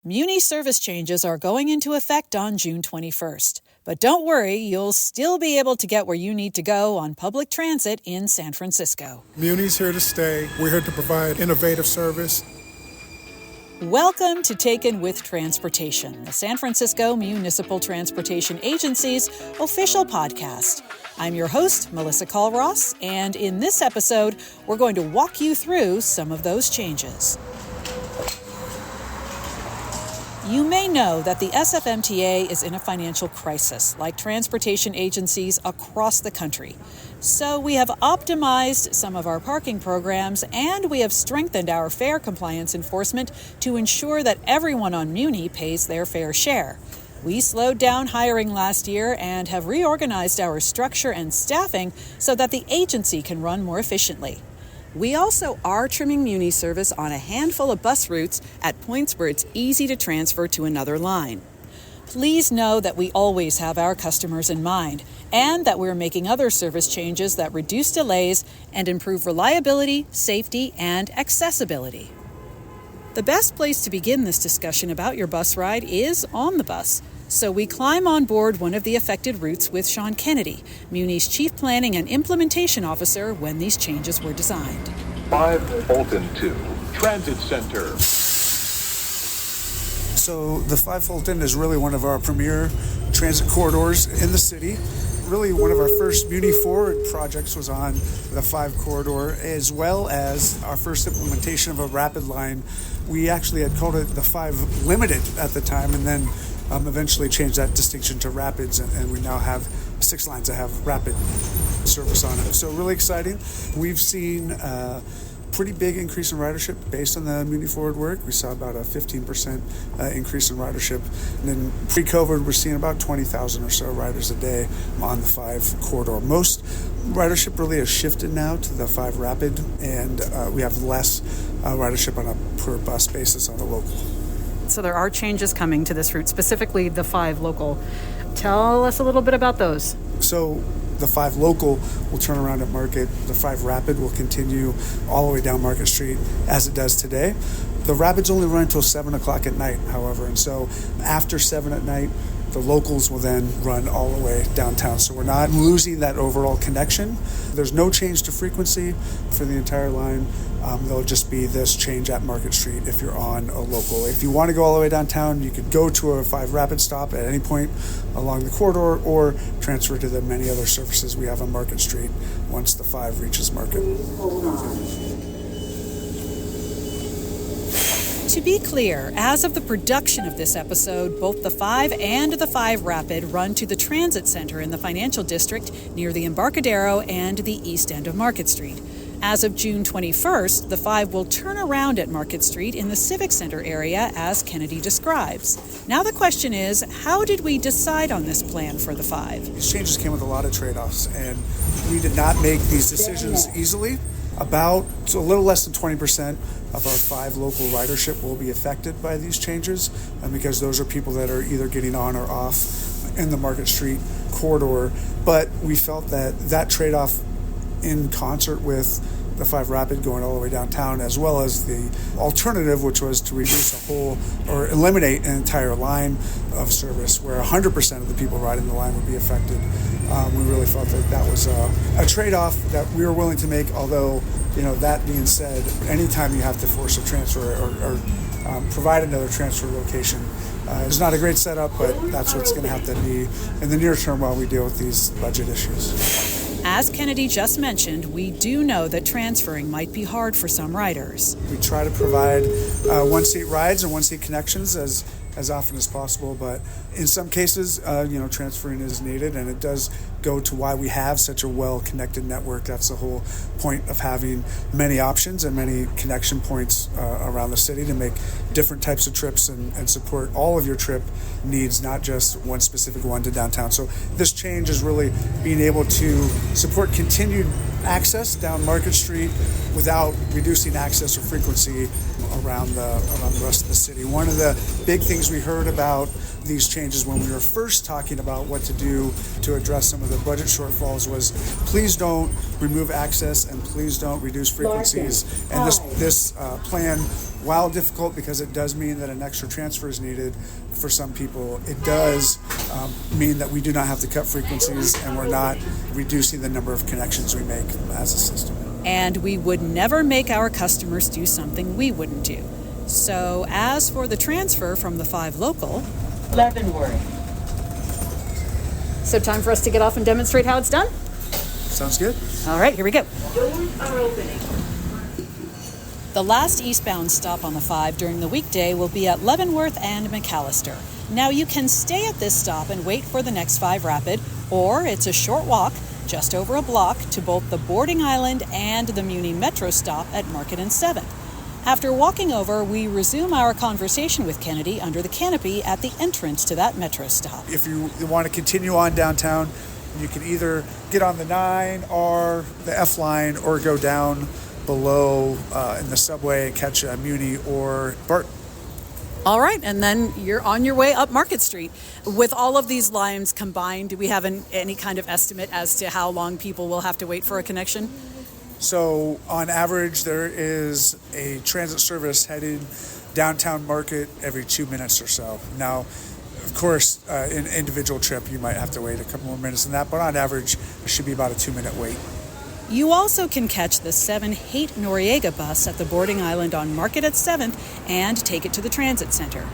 Muni service changes are going into effect on June 21st. But don't worry, you'll still be able to get where you need to go on public transit in San Francisco. Muni's here to stay. We're here to provide innovative service. Welcome to Taken with Transportation, the San Francisco Municipal Transportation Agency's official podcast. I'm your host, Melissa Call-Ross, and in this episode, we're going to walk you through some of those changes. You may know that the SFMTA is in a financial crisis, like transportation agencies across the country. So we have optimized some of our parking programs, and we have strengthened our fare compliance enforcement to ensure that everyone on Muni pays their fair share. We slowed down hiring last year and have reorganized our structure and staffing so that the agency can run more efficiently. We also are trimming Muni service on a handful of bus routes at points where it's easy to transfer to another line. Please know that we always have our customers in mind and that we're making other service changes that reduce delays and improve reliability, safety, and accessibility. The best place to begin this discussion about your bus ride is on the bus. So we climb on board one of the affected routes with Sean Kennedy, Muni's Chief Planning and Implementation Officer when these changes were designed. 5 Fulton 2, Transit Center. So the 5 Fulton is really one of our premier transit corridors in the city. Really one of our first Muni Forward projects was on the 5 corridor, as well as our first implementation of a rapid line. We actually had called it the 5 Limited at the time, and then eventually changed that distinction to Rapids, and we now have 6 lines that have rapid service on it. So really exciting. We've seen a pretty big increase in ridership based on the Muni Forward work. We saw about a 15% increase in ridership. And then pre-COVID, we're seeing about 20,000 or so riders a day on the 5 corridor. Most ridership really has shifted now to the 5 Rapid, and we have less ridership on a per bus basis on the local. So there are changes coming to this route, specifically the 5 local. Tell us a little bit about those. So the 5 local will turn around at Market. The 5 Rapid will continue all the way down Market Street as it does today. The Rapids only run until 7 o'clock at night, however. And so after 7 at night, the locals will then run all the way downtown. So we're not losing that overall connection. There's no change to frequency for the entire line. There'll just be this change at Market Street if you're on a local. If you want to go all the way downtown, you could go to a 5 Rapid stop at any point along the corridor or transfer to the many other services we have on Market Street once the 5 reaches Market. To be clear, as of the production of this episode, both the 5 and the 5 Rapid run to the Transit Center in the Financial District near the Embarcadero and the east end of Market Street. As of June 21st, the 5 will turn around at Market Street in the Civic Center area, as Kennedy describes. Now the question is, how did we decide on this plan for the 5? These changes came with a lot of trade-offs, and we did not make these decisions easily. About a little less than 20% of our 5 local ridership will be affected by these changes, because those are people that are either getting on or off in the Market Street corridor. But we felt that trade-off in concert with the 5 Rapid going all the way downtown, as well as the alternative, which was to reduce a whole or eliminate an entire line of service where 100% of the people riding the line would be affected. We really felt that was a trade-off that we were willing to make, although, that being said, anytime you have to force a transfer or provide another transfer location, it's not a great setup, but that's what's going to have to be in the near term while we deal with these budget issues. As Kennedy just mentioned, we do know that transferring might be hard for some riders. We try to provide one-seat rides and one-seat connections as often as possible, but in some cases, transferring is needed, and it does go to why we have such a well-connected network. That's the whole point of having many options and many connection points around the city to make different types of trips and support all of your trip needs, not just one specific one to downtown. So this change is really being able to support continued access down Market Street without reducing access or frequency around the rest of the city. One of the big things we heard about these changes when we were first talking about what to do to address some of the budget shortfalls was, please don't remove access and please don't reduce frequencies. And this plan, while difficult because it does mean that an extra transfer is needed for some people, it does mean that we do not have to cut frequencies and we're not reducing the number of connections we make as a system. And we would never make our customers do something we wouldn't do. So as for the transfer from the 5 local, Leavenworth. So time for us to get off and demonstrate how it's done? Sounds good. All right, here we go. Doors are opening. The last eastbound stop on the 5 during the weekday will be at Leavenworth and McAllister. Now you can stay at this stop and wait for the next 5 rapid, or it's a short walk just over a block to both the boarding island and the Muni Metro stop at Market and 7th. After walking over, we resume our conversation with Kennedy under the canopy at the entrance to that Metro stop. If you want to continue on downtown, you can either get on the 9R, the F line, or go down below in the subway and catch a Muni or BART. All right, and then you're on your way up Market Street. With all of these lines combined, do we have any kind of estimate as to how long people will have to wait for a connection? So on average, there is a transit service headed downtown Market every 2 minutes or so. Now, of course, in an individual trip, you might have to wait a couple more minutes than that, but on average, it should be about a 2-minute wait. You also can catch the 7 Haight Noriega bus at the boarding island on Market at 7th and take it to the transit center.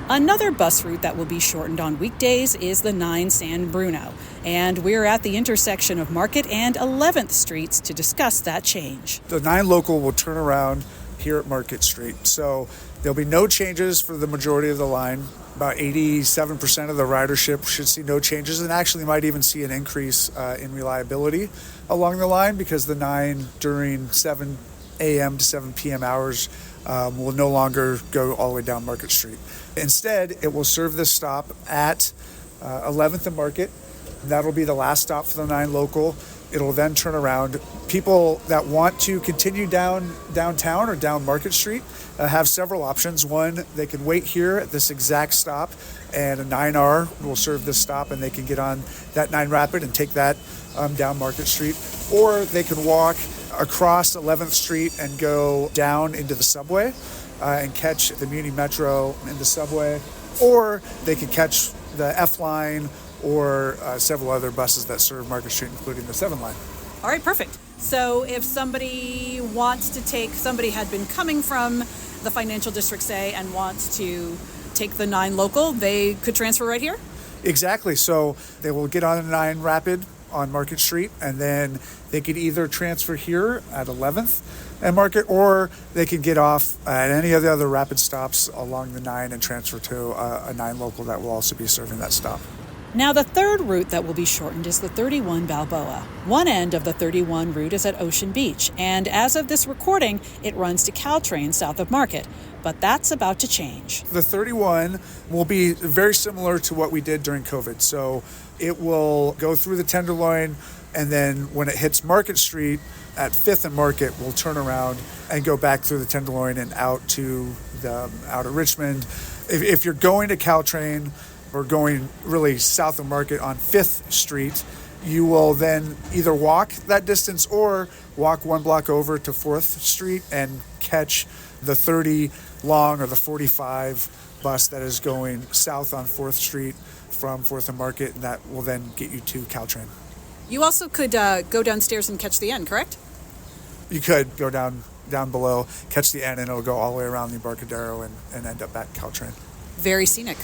Another bus route that will be shortened on weekdays is the 9 San Bruno, and we're at the intersection of Market and 11th Streets to discuss that change. The 9 local will turn around here at Market Street, so there'll be no changes for the majority of the line. About 87% of the ridership should see no changes and actually might even see an increase in reliability along the line because the 9 during 7 a.m. to 7 p.m. hours will no longer go all the way down Market Street. Instead, it will serve this stop at 11th and Market. That'll be the last stop for the 9 local. It'll then turn around. People that want to continue downtown or down Market Street have several options. One, they can wait here at this exact stop, and a 9R will serve this stop, and they can get on that 9 Rapid and take that down Market Street. Or they can walk across 11th Street and go down into the subway and catch the Muni Metro in the subway. Or they can catch the F line or several other buses that serve Market Street, including the 7 line. All right, perfect. So if somebody had been coming from the financial district, say, and wants to take the 9 local, they could transfer right here? Exactly. So they will get on the 9 Rapid on Market Street, and then they could either transfer here at 11th and Market, or they can get off at any of the other rapid stops along the 9 and transfer to a 9 local that will also be serving that stop. Now, the third route that will be shortened is the 31 Balboa. One end of the 31 route is at Ocean Beach, and as of this recording, it runs to Caltrain south of Market. But that's about to change. The 31 will be very similar to what we did during COVID. So it will go through the Tenderloin, and then when it hits Market Street at 5th and Market, we'll turn around and go back through the Tenderloin and out of Richmond. If you're going to Caltrain, or going really south of Market on 5th Street, you will then either walk that distance or walk 1 block over to 4th Street and catch the 30 long or the 45 bus that is going south on 4th Street from 4th and Market, and that will then get you to Caltrain. You also could go downstairs and catch the end, correct? You could go down below, catch the end, and it'll go all the way around the Embarcadero and end up at Caltrain. Very scenic.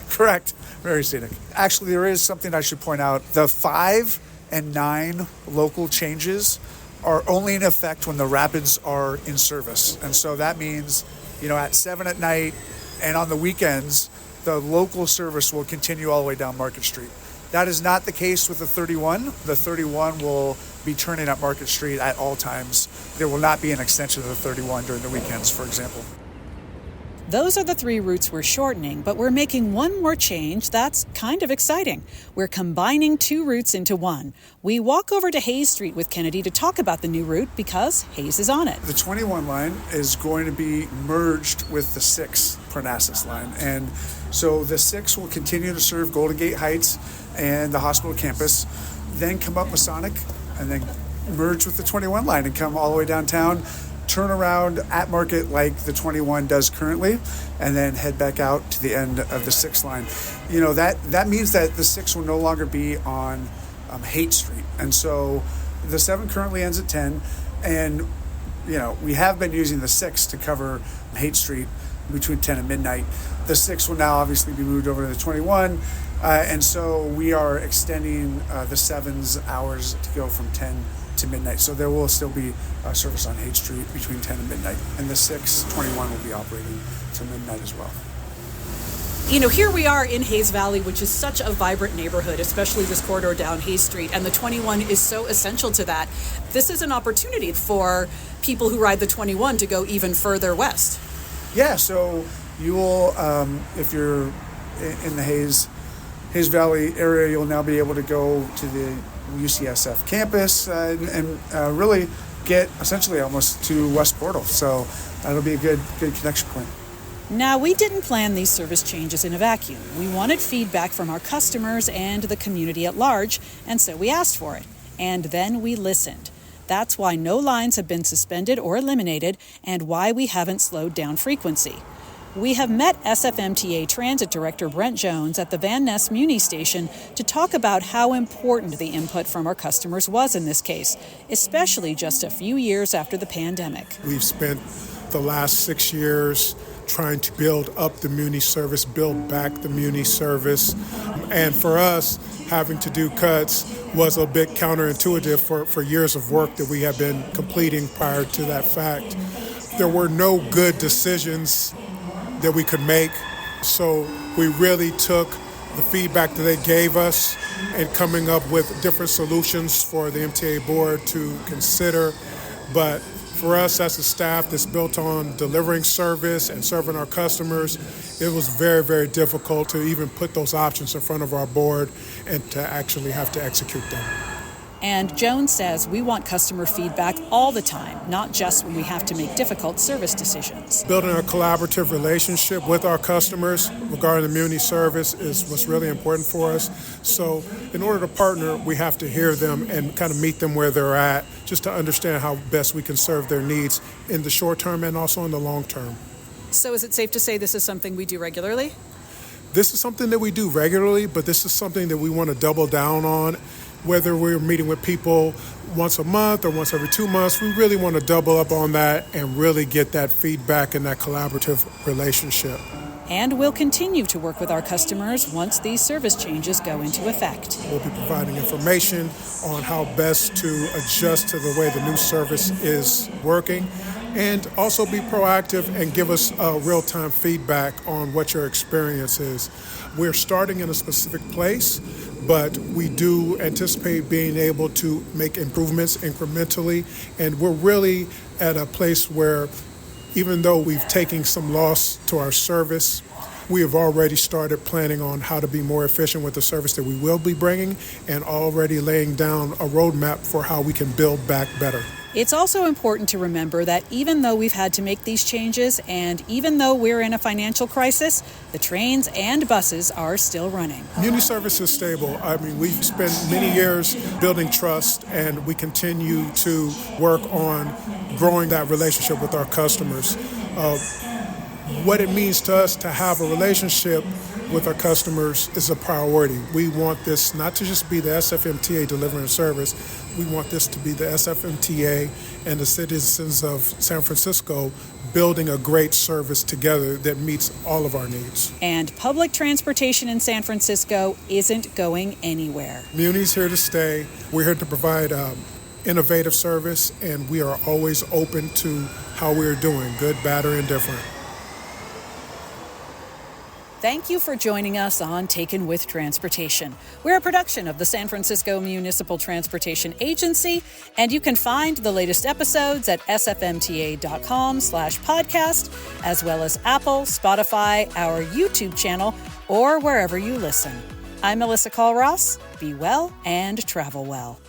Correct. Very scenic. Actually, there is something I should point out. The 5 and 9 local changes are only in effect when the rapids are in service. And so that means, at 7 at night and on the weekends, the local service will continue all the way down Market Street. That is not the case with the 31. The 31 will be turning at Market Street at all times. There will not be an extension of the 31 during the weekends, for example. Those are the 3 routes we're shortening, but we're making one more change that's kind of exciting. We're combining 2 routes into one. We walk over to Hayes Street with Kennedy to talk about the new route because Hayes is on it. The 21 line is going to be merged with the 6 Parnassus line. And so the 6 will continue to serve Golden Gate Heights and the hospital campus, then come up Masonic, and then merge with the 21 line and come all the way downtown, turn around at Market like the 21 does currently, and then head back out to the end of the 6 line. You know, that means that the 6 will no longer be on Haight Street. And so the 7 currently ends at 10, and, you know, we have been using the 6 to cover Haight Street between 10 and midnight. The 6 will now obviously be moved over to the 21, and so we are extending the 7's hours to go from 10 to midnight. So there will still be service on Haight Street between 10 and midnight, and the 621 will be operating to midnight as well. You know, here we are in Hayes Valley, which is such a vibrant neighborhood, especially this corridor down Hayes Street, and the 21 is so essential to that. This is an opportunity for people who ride the 21 to go even further west. Yeah, so you will, if you're in the Hayes Valley area, you'll now be able to go to the UCSF campus and really get essentially almost to West Portal. So that'll be a good connection point. Now, we didn't plan these service changes in a vacuum. We wanted feedback from our customers and the community at large, and so we asked for it. And then we listened. That's why no lines have been suspended or eliminated, and why we haven't slowed down frequency. We have met SFMTA Transit Director Brent Jones at the Van Ness Muni station to talk about how important the input from our customers was in this case, especially just a few years after the pandemic. We've spent the last 6 years trying to build up the Muni service, build back the Muni service. And for us, having to do cuts was a bit counterintuitive for years of work that we have been completing prior to that fact. There were no good decisions that we could make, so we really took the feedback that they gave us and coming up with different solutions for the MTA board to consider. But for us as a staff that's built on delivering service and serving our customers, it was very, very difficult to even put those options in front of our board and to actually have to execute them. And Jones says we want customer feedback all the time, not just when we have to make difficult service decisions. Building a collaborative relationship with our customers regarding the Muni service is what's really important for us. So in order to partner, we have to hear them and kind of meet them where they're at, just to understand how best we can serve their needs in the short term and also in the long term. So is it safe to say this is something we do regularly? This is something that we do regularly, but this is something that we want to double down on. Whether we're meeting with people once a month or once every 2 months, we really want to double up on that and really get that feedback and that collaborative relationship. And we'll continue to work with our customers once these service changes go into effect. We'll be providing information on how best to adjust to the way the new service is working, and also be proactive and give us real-time feedback on what your experience is. We're starting in a specific place, but we do anticipate being able to make improvements incrementally, and we're really at a place where even though we've taken some loss to our service, we have already started planning on how to be more efficient with the service that we will be bringing and already laying down a roadmap for how we can build back better. It's also important to remember that even though we've had to make these changes and even though we're in a financial crisis, the trains and buses are still running. Muni service is stable. I mean, we've spent many years building trust, and we continue to work on growing that relationship with our customers. What it means to us to have a relationship with our customers is a priority. We want this not to just be the SFMTA delivering service. We want this to be the SFMTA and the citizens of San Francisco building a great service together that meets all of our needs. And public transportation in San Francisco isn't going anywhere. Muni's here to stay. We're here to provide innovative service, and we are always open to how we're doing, good, bad, or indifferent. Thank you for joining us on Taken with Transportation. We're a production of the San Francisco Municipal Transportation Agency, and you can find the latest episodes at sfmta.com/podcast, as well as Apple, Spotify, our YouTube channel, or wherever you listen. I'm Melissa Call-Ross. Be well and travel well.